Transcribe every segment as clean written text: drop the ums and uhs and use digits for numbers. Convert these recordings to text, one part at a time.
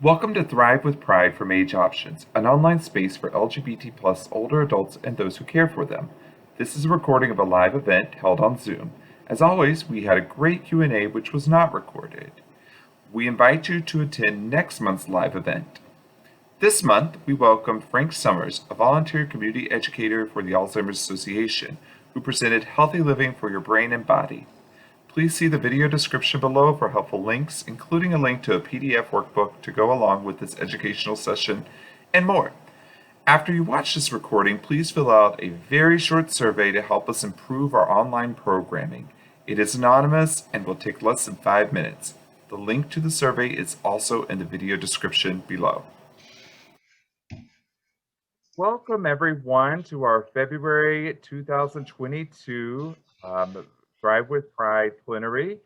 Welcome to Thrive with Pride from Age Options, an online space for LGBT plus older adults and those who care for them. This is a recording of a live event held on Zoom. As always, we had a great Q&A which was not recorded. We invite you to attend next month's live event. This month, we welcomed Frank Summers, a volunteer community educator for the Alzheimer's Association, who presented Healthy Living for Your Brain and Body. Please see the video description below for helpful links, including a link to a PDF workbook to go along with this educational session, and more. After you watch this recording, please fill out a very short survey to help us improve our online programming. It is anonymous and will take less than 5 minutes. The link to the survey is also in the video description below. Welcome everyone to our February 2022 Thrive with Pride plenary.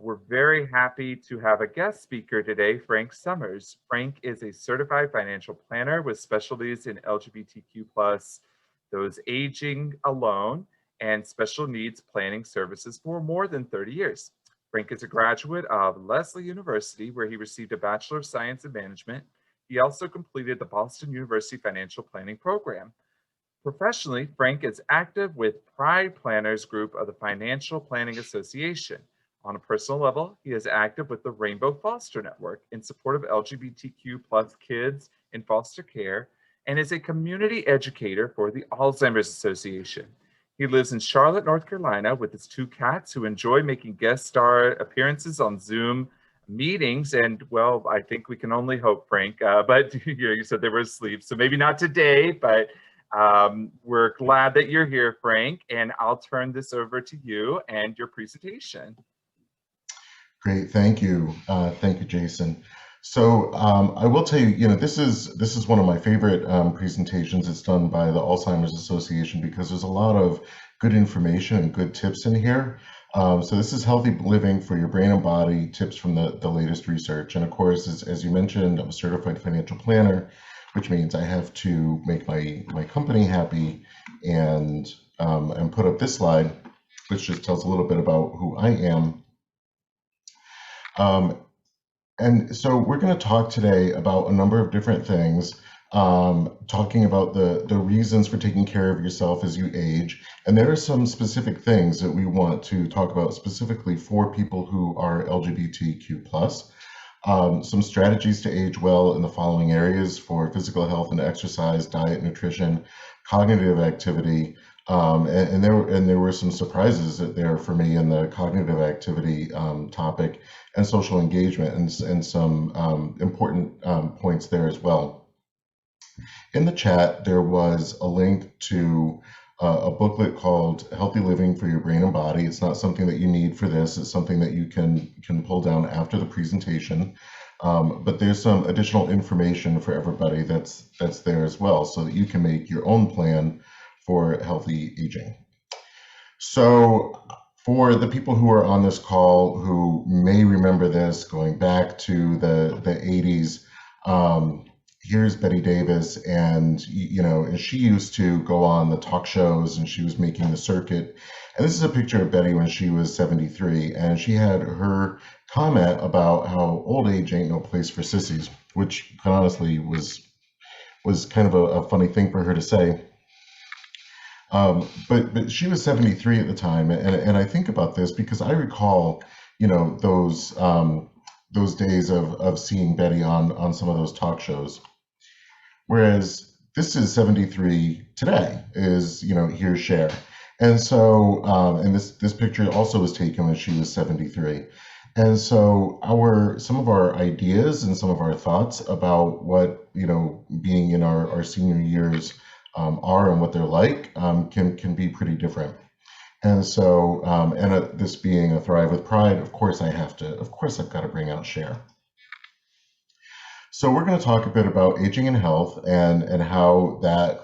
We're very happy to have a guest speaker today, Frank Summers. Frank is a certified financial planner with specialties in LGBTQ+, those aging alone, and special needs planning services for more than 30 years. Frank is a graduate of Lesley University, where he received a Bachelor of Science in Management. He also completed the Boston University Financial Planning Program. Professionally, Frank is active with Pride Planners Group of the Financial Planning Association. On a personal level, he is active with the Rainbow Foster Network in support of LGBTQ+ kids in foster care and is a community educator for the Alzheimer's Association. He lives in Charlotte, North Carolina with his 2 cats who enjoy making guest star appearances on Zoom meetings. And well, I think we can only hope, Frank, but you said they were asleep, so maybe not today, but we're glad that you're here, Frank, and I'll turn this over to you and your presentation. Great, thank you. Thank you, Jason. So I will tell you, this is one of my favorite presentations. It's done by the Alzheimer's Association because there's a lot of good information and good tips in here. So this is Healthy Living for Your Brain and Body, tips from the latest research. And of course, as you mentioned, I'm a certified financial planner, which means I have to make my company happy and put up this slide, which just tells a little bit about who I am. And so we're going to talk today about a number of different things, talking about the reasons for taking care of yourself as you age. And there are some specific things that we want to talk about specifically for people who are LGBTQ+. Some strategies to age well in the following areas for physical health and exercise, diet, nutrition, cognitive activity, and there were some surprises there for me in the cognitive activity topic, and social engagement, and some important points there as well. In the chat, there was a link to a booklet called Healthy Living for Your Brain and Body. It's not something that you need for this. It's something that you can pull down after the presentation. But there's some additional information for everybody that's there as well, so that you can make your own plan for healthy aging. So for the people who are on this call who may remember this going back to the 80s, here's Betty Davis, and she used to go on the talk shows, and she was making the circuit. And this is a picture of Betty when she was 73, and she had her comment about how old age ain't no place for sissies, which honestly was kind of a funny thing for her to say. But she was 73 at the time, and I think about this because I recall, those days of seeing Betty on some of those talk shows. Whereas this is 73 today, is, here's Cher. And so, and this picture also was taken when she was 73. And so some of our ideas and some of our thoughts about what, being in our senior years are and what they're like can be pretty different. And so, this being a Thrive with Pride, of course I've got to bring out Cher. So we're going to talk a bit about aging and health and how that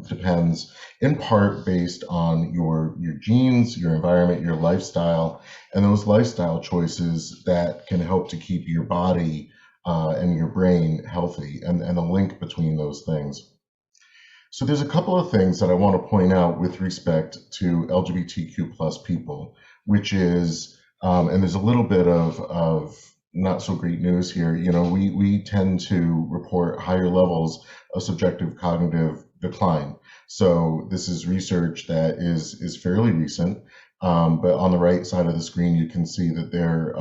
depends in part based on your genes, your environment, your lifestyle, and those lifestyle choices that can help to keep your body and your brain healthy, and the link between those things. So there's a couple of things that I want to point out with respect to LGBTQ+ people, which is, and there's a little bit of not so great news here. We tend to report higher levels of subjective cognitive decline. So this is research that is fairly recent. But on the right side of the screen, you can see that there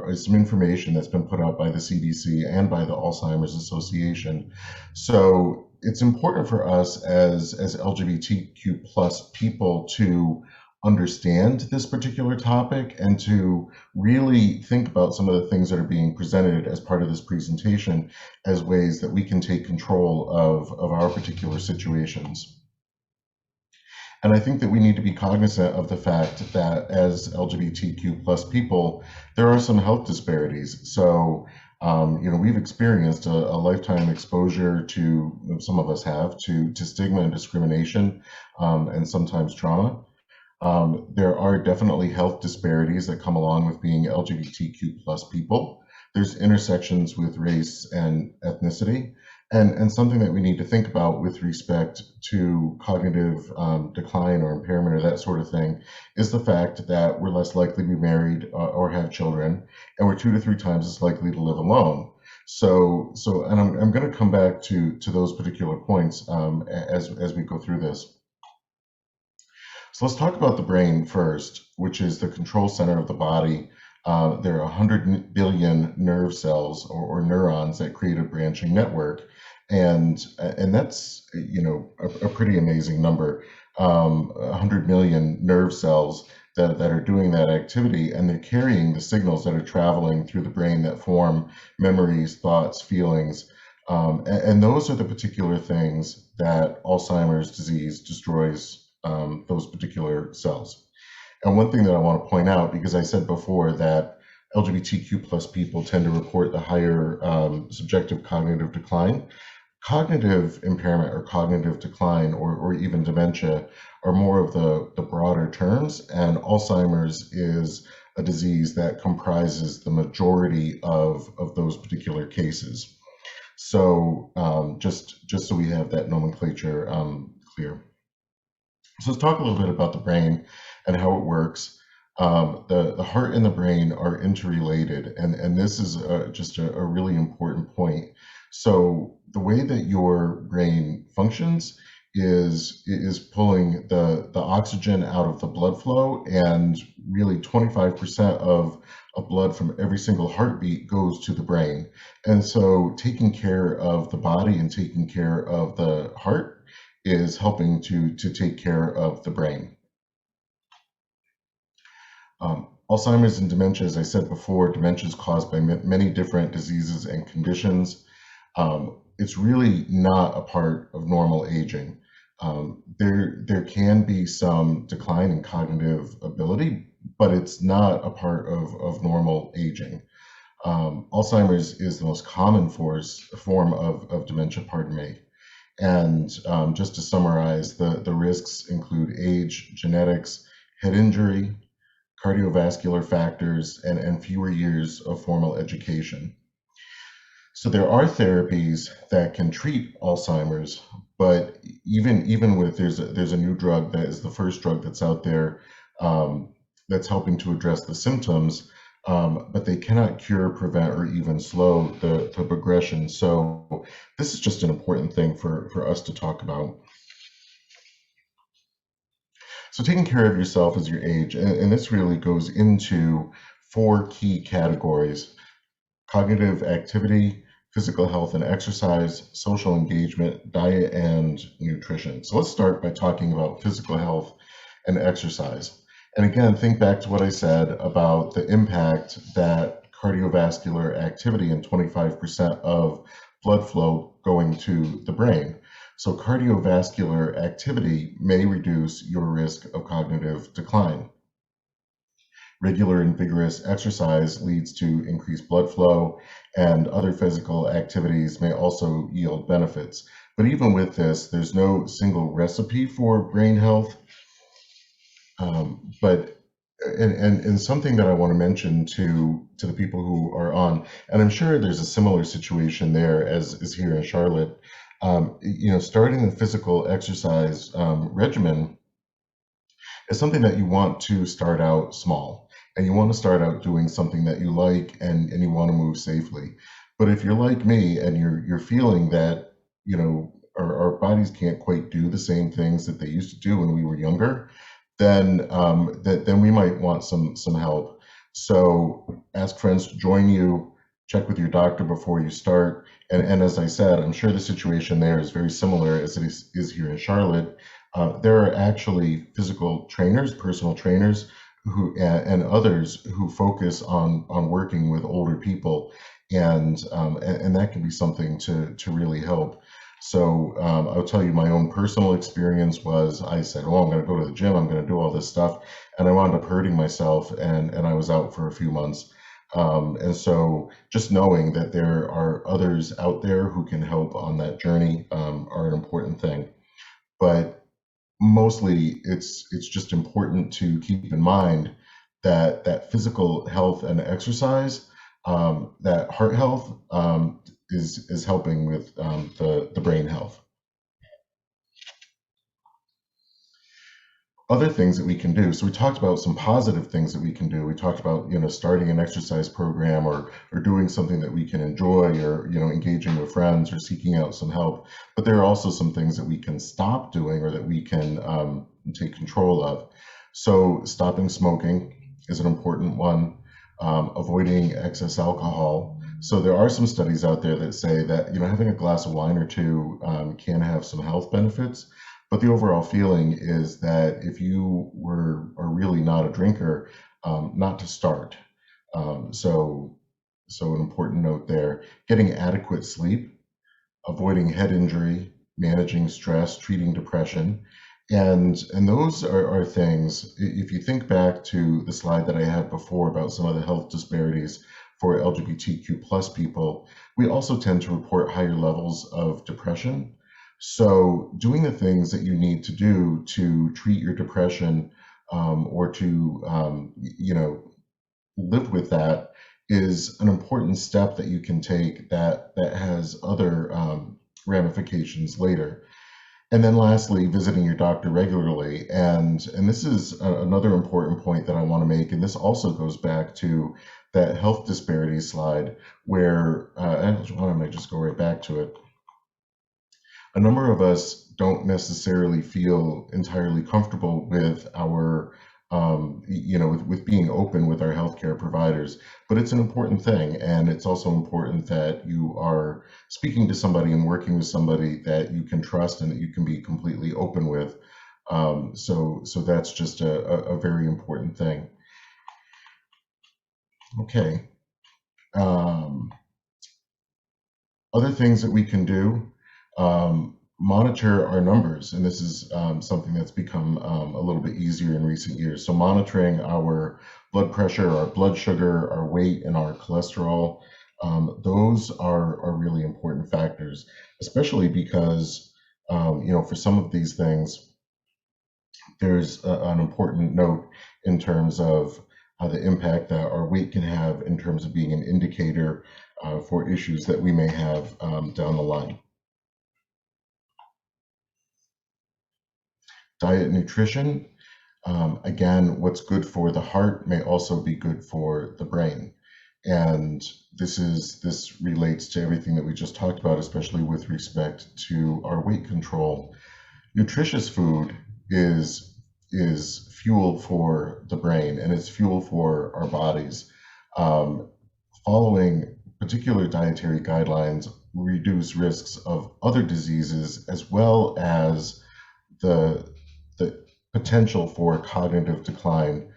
is some information that's been put out by the CDC and by the Alzheimer's Association. So it's important for us as LGBTQ plus people to understand this particular topic and to really think about some of the things that are being presented as part of this presentation as ways that we can take control of our particular situations. And I think that we need to be cognizant of the fact that as LGBTQ plus people, there are some health disparities. So, we've experienced a lifetime exposure to, some of us have, to stigma and discrimination, and sometimes trauma. There are definitely health disparities that come along with being LGBTQ plus people. There's intersections with race and ethnicity. And something that we need to think about with respect to cognitive decline or impairment or that sort of thing is the fact that we're less likely to be married or have children, and we're 2 to 3 times as likely to live alone. So, and I'm going to come back to those particular points as we go through this. So let's talk about the brain first, which is the control center of the body. There are 100 billion nerve cells or neurons that create a branching network. And that's, a pretty amazing number. 100 million nerve cells that are doing that activity, and they're carrying the signals that are traveling through the brain that form memories, thoughts, feelings. And those are the particular things that Alzheimer's disease destroys, those particular cells. And one thing that I want to point out, because I said before that LGBTQ plus people tend to report the higher subjective cognitive decline, cognitive impairment or cognitive decline or even dementia are more of the broader terms, and Alzheimer's is a disease that comprises the majority of those particular cases. So just so we have that nomenclature clear. So let's talk a little bit about the brain and how it works. The heart and the brain are interrelated, and this is just a really important point. So the way that your brain functions is pulling the oxygen out of the blood flow, and really 25% of blood from every single heartbeat goes to the brain. And so taking care of the body and taking care of the heart is helping to take care of the brain. Alzheimer's and dementia, as I said before, dementia is caused by many different diseases and conditions. It's really not a part of normal aging. There can be some decline in cognitive ability, but it's not a part of normal aging. Alzheimer's is the most common form of dementia, pardon me. And just to summarize, the risks include age, genetics, head injury, cardiovascular factors, and fewer years of formal education. So there are therapies that can treat Alzheimer's, but even with there's a new drug that is the first drug that's out there that's helping to address the symptoms, but they cannot cure, prevent, or even slow the progression. So this is just an important thing for us to talk about. So taking care of yourself as you age, and this really goes into 4 key categories: cognitive activity, physical health and exercise, social engagement, diet, and nutrition. So let's start by talking about physical health and exercise. And again, think back to what I said about the impact that cardiovascular activity and 25% of blood flow going to the brain. So cardiovascular activity may reduce your risk of cognitive decline. Regular and vigorous exercise leads to increased blood flow, and other physical activities may also yield benefits. But even with this, there's no single recipe for brain health. And something that I want to mention to the people who are on, and I'm sure there's a similar situation there as is here in Charlotte. Starting the physical exercise regimen is something that you want to start out small. and you want to start out doing something that you like, and you want to move safely. But if you're like me and you're feeling that, our bodies can't quite do the same things that they used to do when we were younger, then then we might want some help. So ask friends to join you, check with your doctor before you start. And as I said, I'm sure the situation there is very similar as it is here in Charlotte. There are actually physical trainers, personal trainers, and others who focus on working with older people, and that can be something to really help. So I'll tell you, my own personal experience was, I said, oh, I'm going to go to the gym, I'm going to do all this stuff, and I wound up hurting myself, and I was out for a few months. And so just knowing that there are others out there who can help on that journey are an important thing. But mostly it's just important to keep in mind that physical health and exercise, that heart health is helping with the brain health. Other things that we can do. So we talked about some positive things that we can do. We talked about, starting an exercise program, or doing something that we can enjoy, or, engaging with friends, or seeking out some help. But there are also some things that we can stop doing, or that we can take control of. So stopping smoking is an important one. Avoiding excess alcohol. So there are some studies out there that say that, having a glass of wine or two can have some health benefits. But the overall feeling is that if you are really not a drinker, not to start. So an important note there: getting adequate sleep, avoiding head injury, managing stress, treating depression, and those are things. If you think back to the slide that I had before about some of the health disparities for LGBTQ plus people, we also tend to report higher levels of depression. So doing the things that you need to do to treat your depression, or to live with that, is an important step that you can take that has other ramifications later. And then lastly, visiting your doctor regularly. And this is another important point that I want to make. And this also goes back to that health disparities slide, where, why don't I just go right back to it? A number of us don't necessarily feel entirely comfortable with our, with being open with our healthcare providers, but it's an important thing. And it's also important that you are speaking to somebody and working with somebody that you can trust and that you can be completely open with. So that's just a very important thing. Okay. Other things that we can do, monitor our numbers, and this is something that's become a little bit easier in recent years. So monitoring our blood pressure, our blood sugar, our weight, and our cholesterol, those are really important factors, especially because, for some of these things, there's an important note in terms of the impact that our weight can have in terms of being an indicator for issues that we may have down the line. Diet and nutrition. Again, what's good for the heart may also be good for the brain. And this relates to everything that we just talked about, especially with respect to our weight control. Nutritious food is fuel for the brain, and it's fuel for our bodies. Following particular dietary guidelines reduce risks of other diseases, as well as the potential for cognitive decline.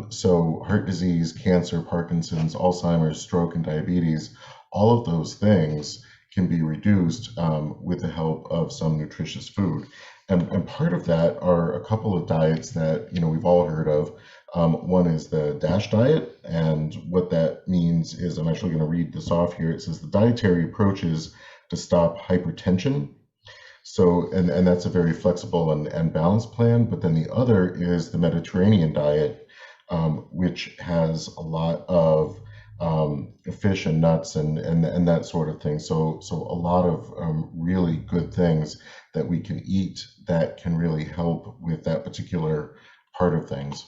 So heart disease, cancer, Parkinson's, Alzheimer's, stroke, and diabetes, all of those things can be reduced with the help of some nutritious food. And part of that are a couple of diets that we've all heard of. One is the DASH diet, and what that means is, I'm actually going to read this off here. It says the dietary approaches to stop hypertension. So, and that's a very flexible and balanced plan. But then the other is the Mediterranean diet, which has a lot of fish and nuts and that sort of thing. So a lot of really good things that we can eat that can really help with that particular part of things.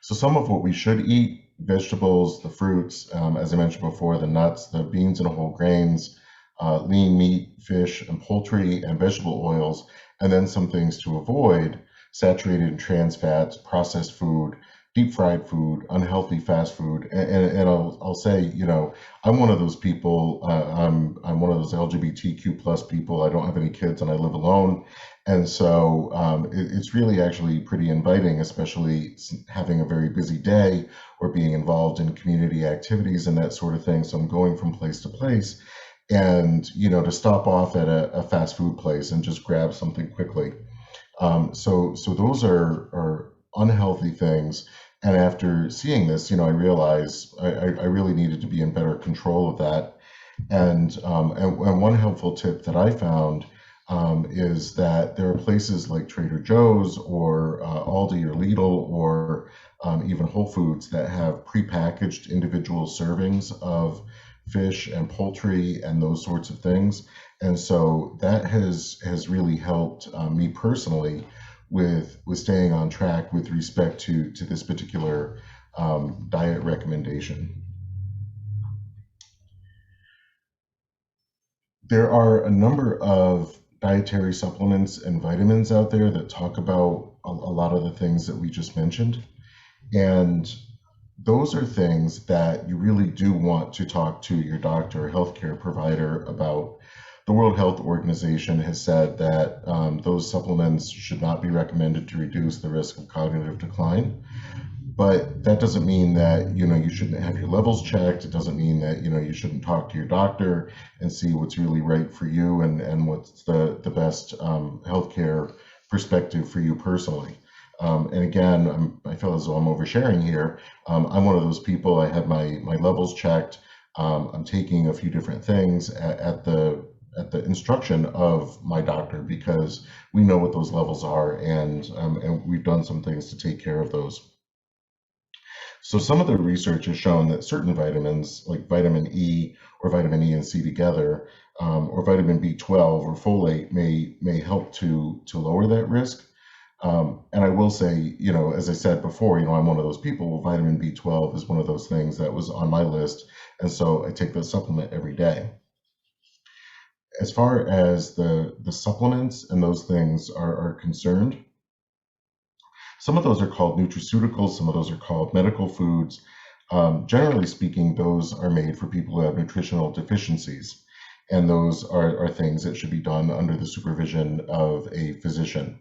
So some of what we should eat, vegetables, the fruits, as I mentioned before, the nuts, the beans and whole grains, lean meat, fish and poultry, and vegetable oils, and then some things to avoid: saturated and trans fats, processed food, deep fried food, unhealthy fast food. And I'll say, I'm one of those people. I'm one of those LGBTQ plus people. I don't have any kids and I live alone. And so it's really actually pretty inviting, especially having a very busy day or being involved in community activities and that sort of thing. So I'm going from place to place, and to stop off at a fast food place and just grab something quickly. So those are unhealthy things. And after seeing this, I realized I really needed to be in better control of that. And one helpful tip that I found is that there are places like Trader Joe's or Aldi or Lidl or even Whole Foods that have prepackaged individual servings of fish and poultry and those sorts of things. And so that has really helped me personally with staying on track with respect to this particular diet recommendation. There are a number of dietary supplements and vitamins out there that talk about a lot of the things that we just mentioned. And those are things that you really do want to talk to your doctor or healthcare provider about. The World Health Organization has said that those supplements should not be recommended to reduce the risk of cognitive decline. But that doesn't mean that you shouldn't have your levels checked. It doesn't mean that you shouldn't talk to your doctor and see what's really right for you and what's the best healthcare perspective for you personally. And again, I feel as though I'm oversharing here. I'm one of those people. I had my levels checked. I'm taking a few different things at the instruction of my doctor, because we know what those levels are, and we've done some things to take care of those. So some of the research has shown that certain vitamins, like vitamin E or vitamin E and C together, or vitamin B12 or folate, may help to lower that risk. And I will say, as I said before, I'm one of those people. Well, vitamin B12 is one of those things that was on my list, and so I take the supplement every day. As far as the supplements and those things are concerned, some of those are called nutraceuticals, some of those are called medical foods. Generally speaking, those are made for people who have nutritional deficiencies, and those are things that should be done under the supervision of a physician.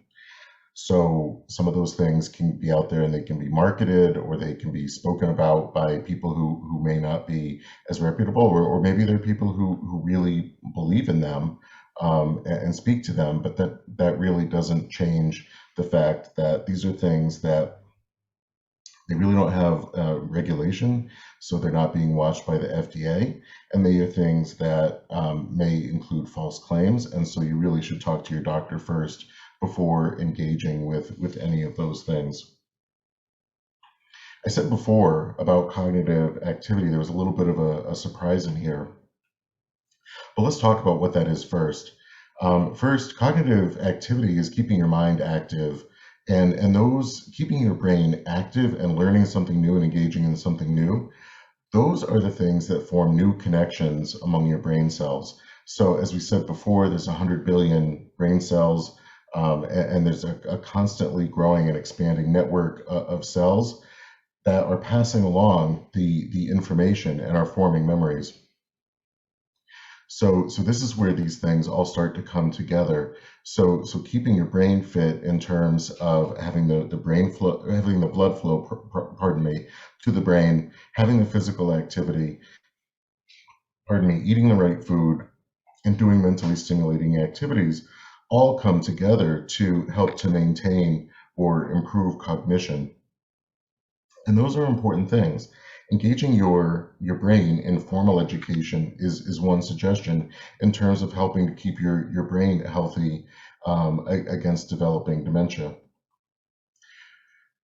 So some of those things can be out there and they can be marketed, or they can be spoken about by people who may not be as reputable, or maybe they're people who really believe in them and speak to them, but that really doesn't change the fact that these are things that they really don't have regulation, so they're not being watched by the FDA, and they are things that may include false claims, and so you really should talk to your doctor first before engaging with any of those things. I said before about cognitive activity, there was a little bit of a surprise in here, but let's talk about what that is first. First, cognitive activity is keeping your mind active, and those keeping your brain active and learning something new and engaging in something new, those are the things that form new connections among your brain cells. So as we said before, there's 100 billion brain cells, and there's a constantly growing and expanding network of cells that are passing along the information and are forming memories. So this is where these things all start to come together. So keeping your brain fit in terms of having the brain flow, having the blood flow, pardon me, to the brain, having the physical activity, pardon me, eating the right food, and doing mentally stimulating activities, all come together to help to maintain or improve cognition. And those are important things. Engaging your brain in formal education is one suggestion in terms of helping to keep your brain healthy against developing dementia.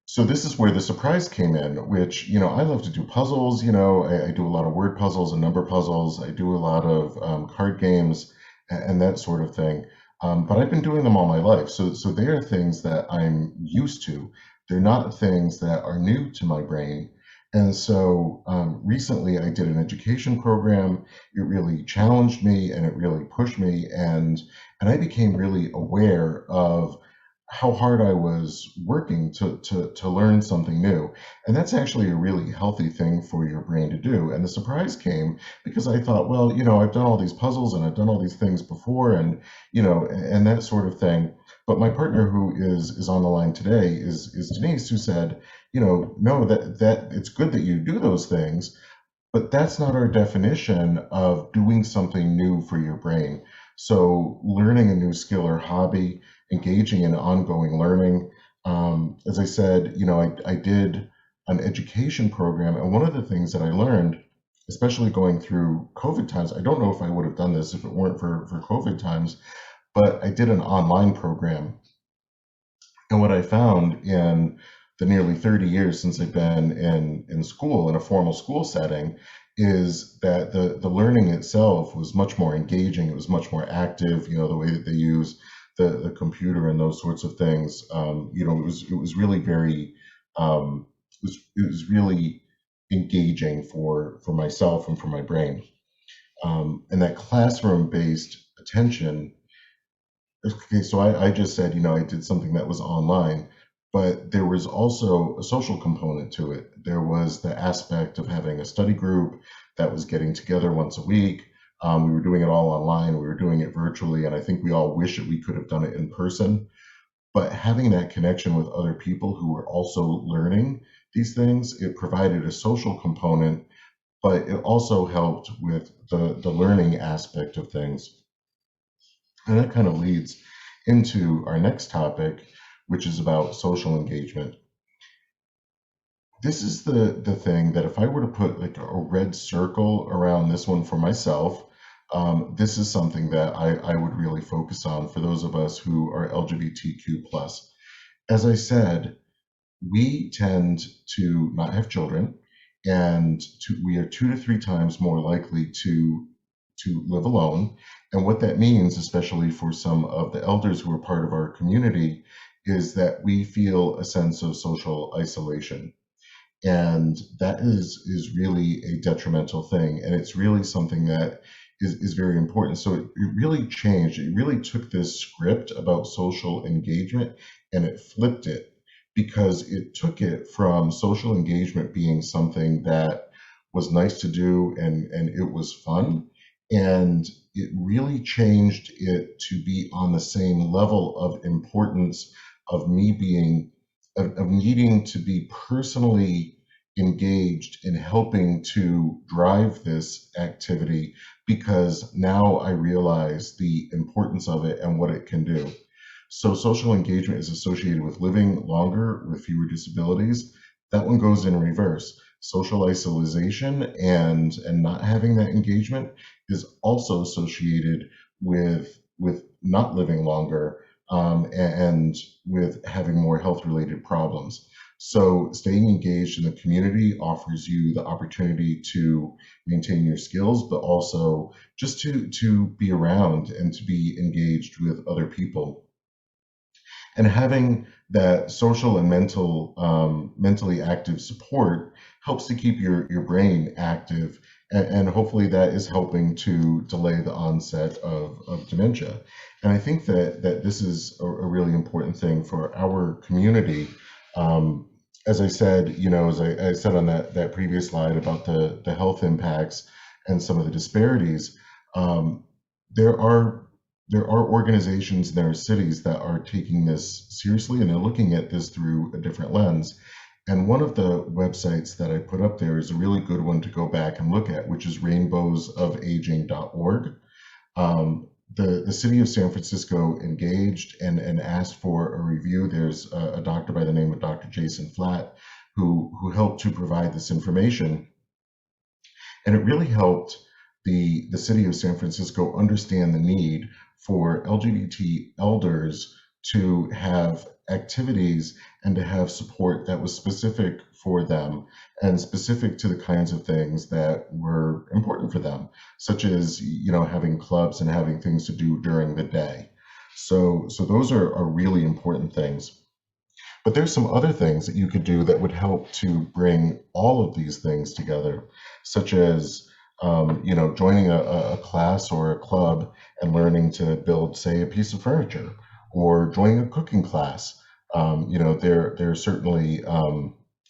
So this is where the surprise came in, which, I love to do puzzles. I do a lot of word puzzles and number puzzles. I do a lot of card games and that sort of thing. But I've been doing them all my life. So they are things that I'm used to. They're not things that are new to my brain. And so recently I did an education program. It really challenged me and it really pushed me. And I became really aware of how hard I was working to learn something new. And that's actually a really healthy thing for your brain to do. And the surprise came because I thought, well, I've done all these puzzles and I've done all these things before and that sort of thing. But my partner who is on the line today is Denise, who said, no, that it's good that you do those things, but that's not our definition of doing something new for your brain. So learning a new skill or hobby, engaging in ongoing learning. As I said, I did an education program, and one of the things that I learned, especially going through COVID times, I don't know if I would have done this if it weren't for COVID times, but I did an online program. And what I found in the nearly 30 years since I've been in school, in a formal school setting, is that the learning itself was much more engaging. It was much more active, the way that they use the computer and those sorts of things. It was really very, it was really engaging for myself and for my brain. And that classroom-based attention. Okay, so I just said, I did something that was online, but there was also a social component to it. There was the aspect of having a study group that was getting together once a week. We were doing it all online, we were doing it virtually, and I think we all wish that we could have done it in person. But having that connection with other people who were also learning these things, it provided a social component, but it also helped with the learning aspect of things. And that kind of leads into our next topic, which is about social engagement. This is the thing that if I were to put like a red circle around this one for myself, this is something that I would really focus on for those of us who are LGBTQ+. As I said, we tend to not have children, and we are 2 to 3 times more likely to live alone. And what that means, especially for some of the elders who are part of our community, is that we feel a sense of social isolation. And that is really a detrimental thing. And it's really something that is very important. So it really changed. It really took this script about social engagement and it flipped it, because it took it from social engagement being something that was nice to do and it was fun, and it really changed it to be on the same level of importance of me being of needing to be personally engaged in helping to drive this activity, because now I realize the importance of it and what it can do. So social engagement is associated with living longer with fewer disabilities. That one goes in reverse. Social isolation and not having that engagement is also associated with not living longer, and with having more health-related problems. So staying engaged in the community offers you the opportunity to maintain your skills, but also just to be around and to be engaged with other people. And having that social and mentally active support helps to keep your brain active, and hopefully that is helping to delay the onset of dementia. And I think that this is a really important thing for our community. As I said, as I said on that previous slide about the health impacts and some of the disparities, there are organizations and there are cities that are taking this seriously, and they're looking at this through a different lens. And one of the websites that I put up there is a really good one to go back and look at, which is rainbowsofaging.org. The city of San Francisco engaged and asked for a review. There's a doctor by the name of Dr. Jason Flatt who helped to provide this information. And it really helped the city of San Francisco understand the need for LGBT elders to have activities and to have support that was specific for them and specific to the kinds of things that were important for them, such as having clubs and having things to do during the day. So those are really important things. But there's some other things that you could do that would help to bring all of these things together, such as joining a class or a club and learning to build, say, a piece of furniture, or joining a cooking class. There certainly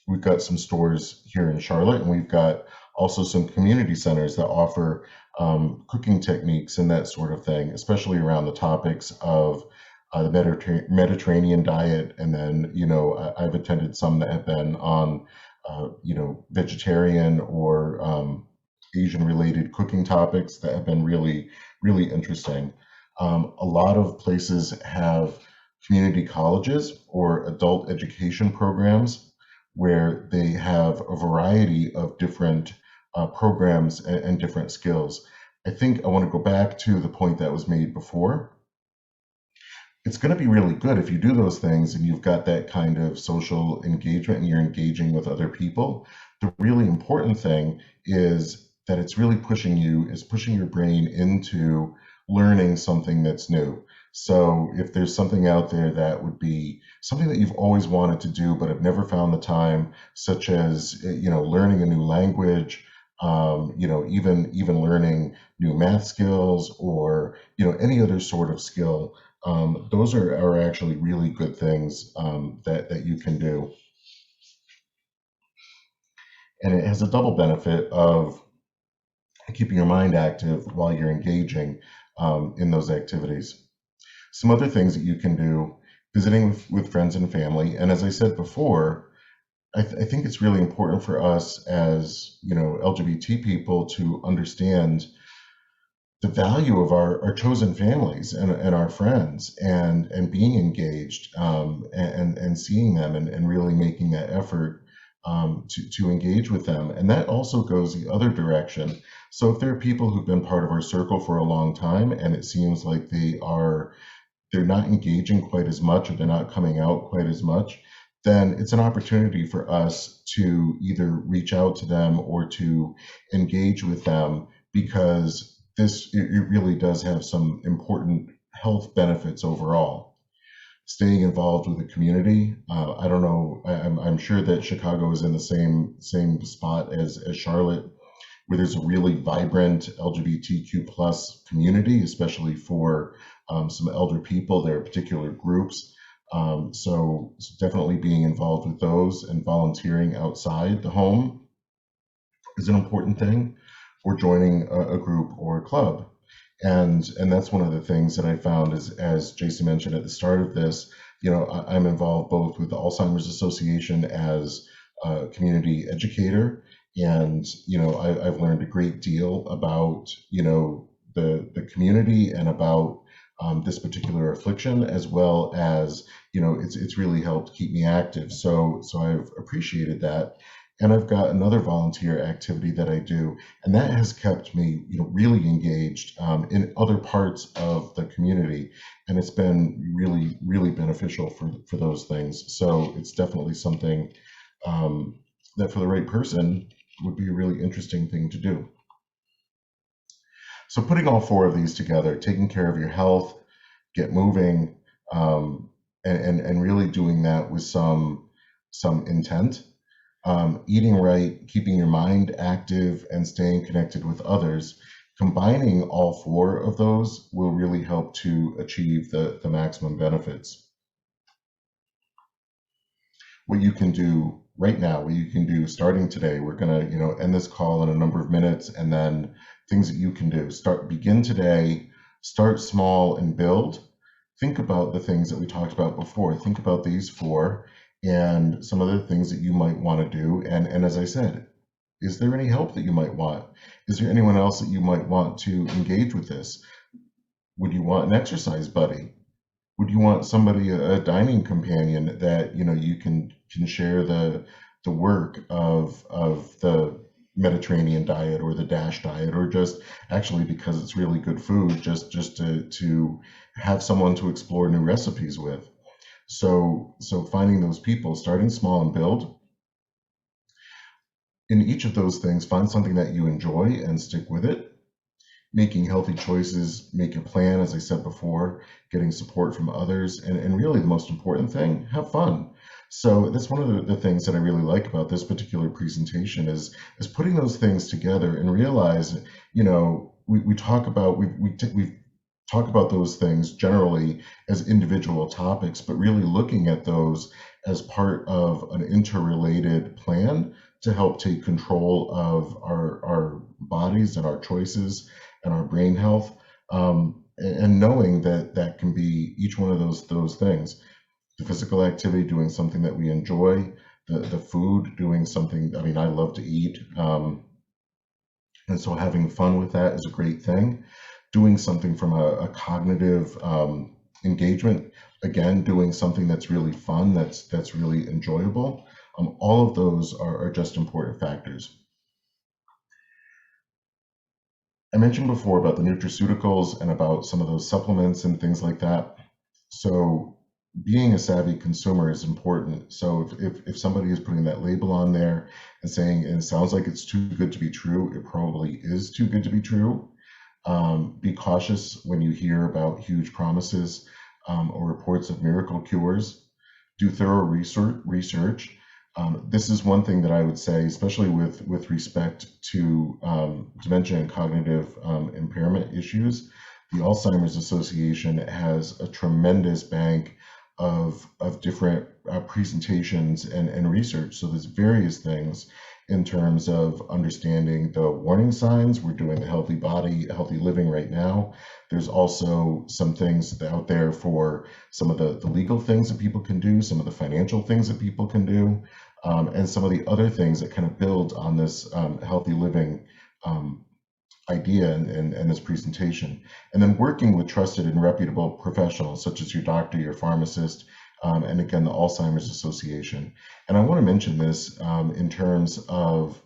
we've got some stores here in Charlotte, and we've got also some community centers that offer cooking techniques and that sort of thing, especially around the topics of the Mediterranean diet. And then, I've attended some that have been on, vegetarian or Asian related cooking topics that have been really, really interesting. A lot of places have community colleges or adult education programs where they have a variety of different programs and different skills. I think I want to go back to the point that was made before. It's going to be really good if you do those things and you've got that kind of social engagement and you're engaging with other people. The really important thing is that it's really pushing your brain into learning something that's new. So if there's something out there that would be something that you've always wanted to do but have never found the time, such as learning a new language, even learning new math skills, or any other sort of skill, those are actually really good things that you can do. And it has a double benefit of keeping your mind active while you're engaging in those activities. Some other things that you can do: visiting with friends and family. And as I said before, I think it's really important for us as LGBT people to understand the value of our chosen families and our friends, and being engaged, and seeing them, and really making that effort to engage with them. And that also goes the other direction. So if there are people who've been part of our circle for a long time and it seems like they're not engaging quite as much, or they're not coming out quite as much, then it's an opportunity for us to either reach out to them or to engage with them, because it really does have some important health benefits overall. Staying involved with the community. I don't know, I'm sure that Chicago is in the same spot as Charlotte, where there's a really vibrant LGBTQ plus community, especially for some elder people. There are particular groups. So definitely being involved with those and volunteering outside the home is an important thing, or joining a group or a club. And that's one of the things that I found is, as Jason mentioned at the start of this, I'm involved both with the Alzheimer's Association as a community educator, and I've learned a great deal about the community and about this particular affliction, as well as it's really helped keep me active. So I've appreciated that. And I've got another volunteer activity that I do, and that has kept me really engaged in other parts of the community, and it's been really, really beneficial for those things. So it's definitely something that, for the right person, would be a really interesting thing to do. So putting all four of these together: taking care of your health, get moving, and really doing that with some intent. Eating right, keeping your mind active, and staying connected with others. Combining all four of those will really help to achieve the maximum benefits. What you can do right now, what you can do starting today, we're going to end this call in a number of minutes, and then things that you can do. Begin today, start small and build. Think about the things that we talked about before. Think about these four and some other things that you might want to do. And as I said, is there any help that you might want? Is there anyone else that you might want to engage with this? Would you want an exercise buddy? Would you want somebody, a dining companion that you can share the work of the Mediterranean diet or the DASH diet, or just actually because it's really good food, just to have someone to explore new recipes with. So finding those people, starting small and build. In each of those things, find something that you enjoy and stick with it. Making healthy choices, make a plan, as I said before, getting support from others, and really the most important thing, have fun. So that's one of the things that I really like about this particular presentation is putting those things together and realize, we talk about we talk about those things generally as individual topics, but really looking at those as part of an interrelated plan to help take control of our bodies and our choices and our brain health, and knowing that that can be each one of those things. The physical activity, doing something that we enjoy, the food, doing something. I mean, I love to eat, and so having fun with that is a great thing. Doing something from a cognitive engagement, again, doing something that's really fun, that's really enjoyable. All of those are just important factors. I mentioned before about the nutraceuticals and about some of those supplements and things like that. So being a savvy consumer is important. So if somebody is putting that label on there and saying, and it sounds like it's too good to be true, it probably is too good to be true. Be cautious when you hear about huge promises or reports of miracle cures. Do thorough research. This is one thing that I would say, especially with respect to dementia and cognitive impairment issues. The Alzheimer's Association has a tremendous bank of different presentations and research. So there's various things in terms of understanding the warning signs. We're doing the healthy body, healthy living right now. There's also some things out there for some of the legal things that people can do, some of the financial things that people can do, and some of the other things that kind of build on this healthy living idea and this presentation. And then working with trusted and reputable professionals such as your doctor, your pharmacist, and again, the Alzheimer's Association. And I want to mention this in terms of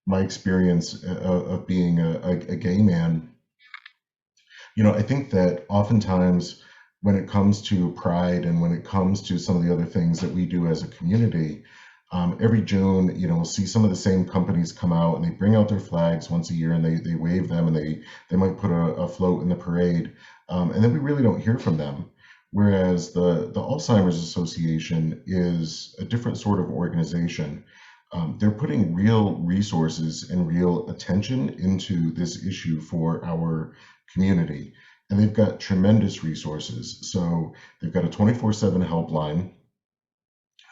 my experience of being a gay man. I think that oftentimes when it comes to pride and when it comes to some of the other things that we do as a community, every June, we'll see some of the same companies come out and they bring out their flags once a year and they wave them and they might put a float in the parade, and then we really don't hear from them. Whereas the Alzheimer's Association is a different sort of organization. They're putting real resources and real attention into this issue for our community, and they've got tremendous resources. So they've got a 24/7 helpline.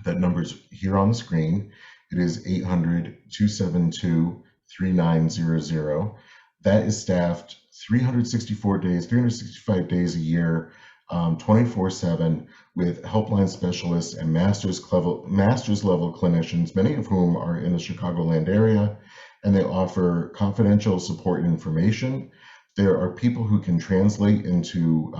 That number's here on the screen. It is 800-272-3900. That is staffed 364 days, 365 days a year, 24/7 with helpline specialists and master's level clinicians, many of whom are in the Chicagoland area, and they offer confidential support and information. There are people who can translate into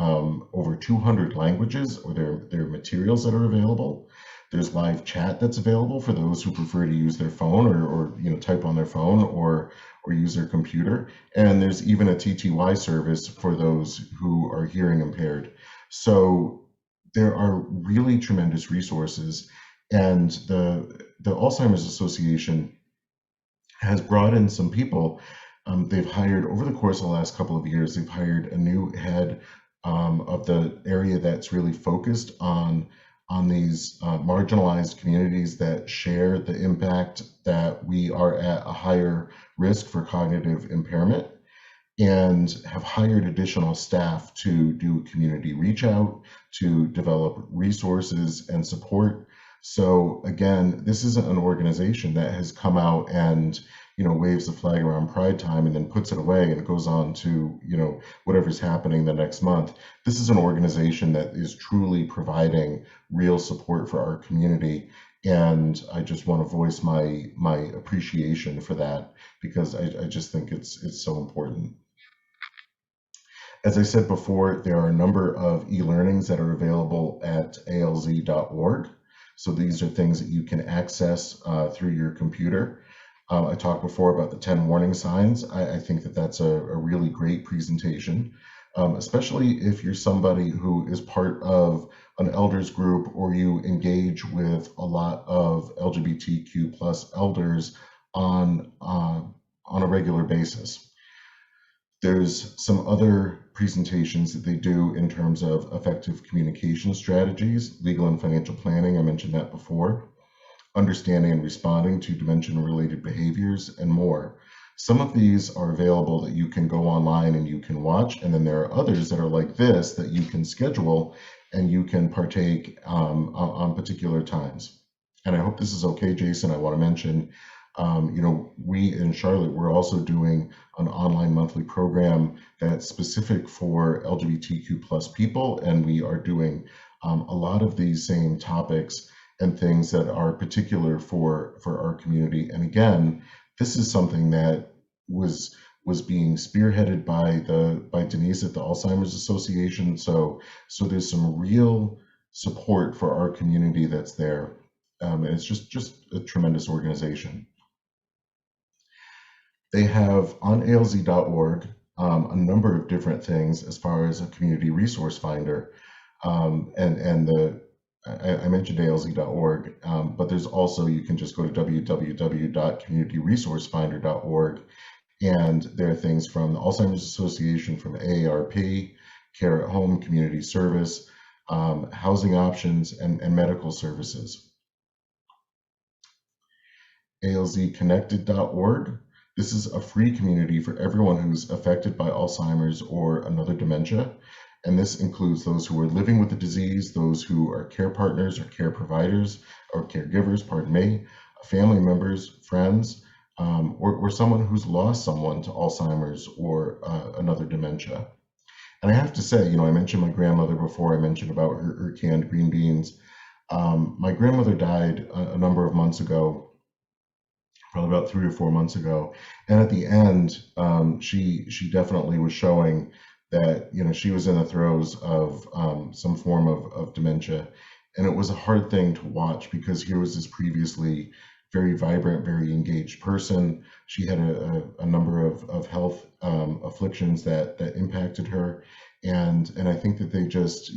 over 200 languages, or there are materials that are available. There's live chat that's available for those who prefer to use their phone or type on their phone or use their computer. And there's even a TTY service for those who are hearing impaired. So there are really tremendous resources. And the Alzheimer's Association has brought in some people. They've hired, over the course of the last couple of years, they've hired a new head of the area that's really focused on these marginalized communities that share the impact that we are at a higher risk for cognitive impairment, and have hired additional staff to do community reach out, to develop resources and support. So again, this isn't an organization that has come out and waves the flag around Pride time and then puts it away and it goes on to whatever's happening the next month. This is an organization that is truly providing real support for our community, and I just want to voice my appreciation for that, because I just think it's so important. As I said before, there are a number of e-learnings that are available at alz.org. So these are things that you can access through your computer. I talked before about the 10 warning signs. I think that that's a really great presentation, especially if you're somebody who is part of an elders group or you engage with a lot of LGBTQ+ elders on a regular basis. There's some other presentations that they do in terms of effective communication strategies, legal and financial planning, I mentioned that before, understanding and responding to dementia-related behaviors, and more. Some of these are available that you can go online and you can watch, and then there are others that are like this that you can schedule and you can partake on particular times. And I hope this is okay, Jason. I want to mention, we in Charlotte, we're also doing an online monthly program that's specific for LGBTQ plus people, and we are doing a lot of these same topics and things that are particular for our community. And again, this is something that was being spearheaded by Denise at the Alzheimer's Association. So there's some real support for our community that's there. And it's just a tremendous organization. They have on alz.org a number of different things as far as a community resource finder. I mentioned alz.org, but there's also, you can just go to www.communityresourcefinder.org, and there are things from the Alzheimer's Association, from AARP, Care at Home, Community Service, housing options, and medical services. alzconnected.org. This is a free community for everyone who's affected by Alzheimer's or another dementia. And this includes those who are living with the disease, those who are care partners or care providers or caregivers, family members, friends, or someone who's lost someone to Alzheimer's or another dementia. And I have to say, I mentioned my grandmother before. I mentioned about her canned green beans. My grandmother died a number of months ago, probably about 3 or 4 months ago. And at the end, she definitely was showing that, she was in the throes of some form of dementia. And it was a hard thing to watch, because here was this previously very vibrant, very engaged person. She had a number of health afflictions that impacted her. And I think that they just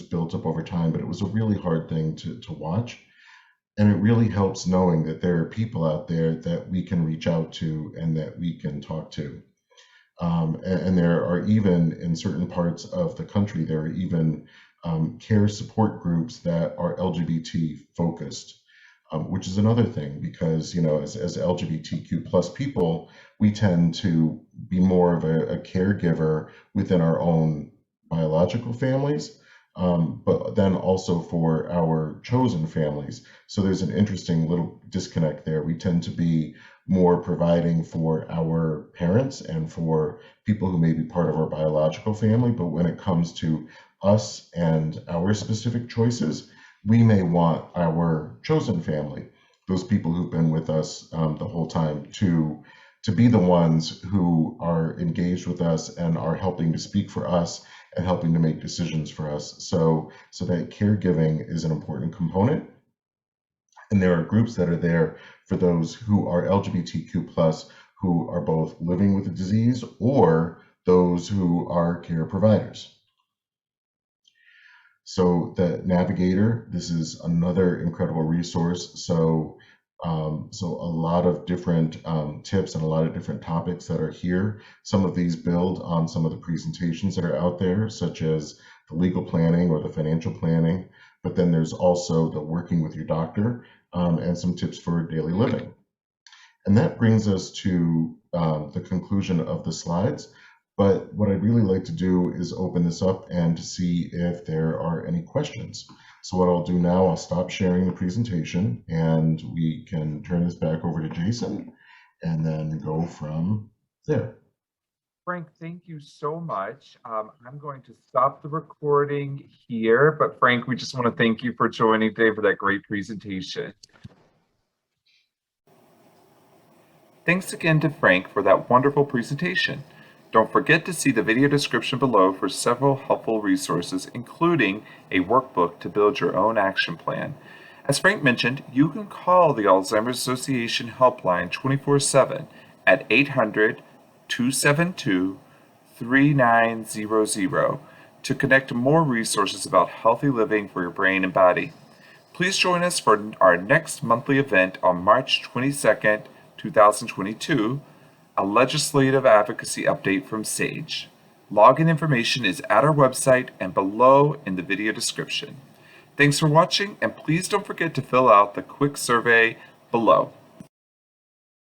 built up over time, but it was a really hard thing to watch. And it really helps knowing that there are people out there that we can reach out to and that we can talk to. And there are even, in certain parts of the country, there are even care support groups that are LGBT focused, which is another thing, because, as LGBTQ plus people, we tend to be more of a caregiver within our own biological families, but then also for our chosen families. So there's an interesting little disconnect there. We tend to be more providing for our parents and for people who may be part of our biological family, but when it comes to us and our specific choices, we may want our chosen family, those people who've been with us the whole time, to be the ones who are engaged with us and are helping to speak for us and helping to make decisions for us. So that caregiving is an important component. And there are groups that are there for those who are LGBTQ plus, who are both living with the disease, or those who are care providers. So the Navigator, this is another incredible resource. So a lot of different tips and a lot of different topics that are here. Some of these build on some of the presentations that are out there, such as the legal planning or the financial planning. But then there's also the working with your doctor and some tips for daily living. And that brings us to the conclusion of the slides. But what I'd really like to do is open this up and to see if there are any questions. So what I'll do now, I'll stop sharing the presentation and we can turn this back over to Jason and then go from there. Frank, thank you so much. I'm going to stop the recording here, but Frank, we just want to thank you for joining today for that great presentation. Thanks again to Frank for that wonderful presentation. Don't forget to see the video description below for several helpful resources, including a workbook to build your own action plan. As Frank mentioned, you can call the Alzheimer's Association helpline 24/7 at 800-272-3900 to connect to more resources about healthy living for your brain and body. Please join us for our next monthly event on March 22nd, 2022, a legislative advocacy update from SAGE. Login information is at our website and below in the video description. Thanks for watching, and please don't forget to fill out the quick survey below.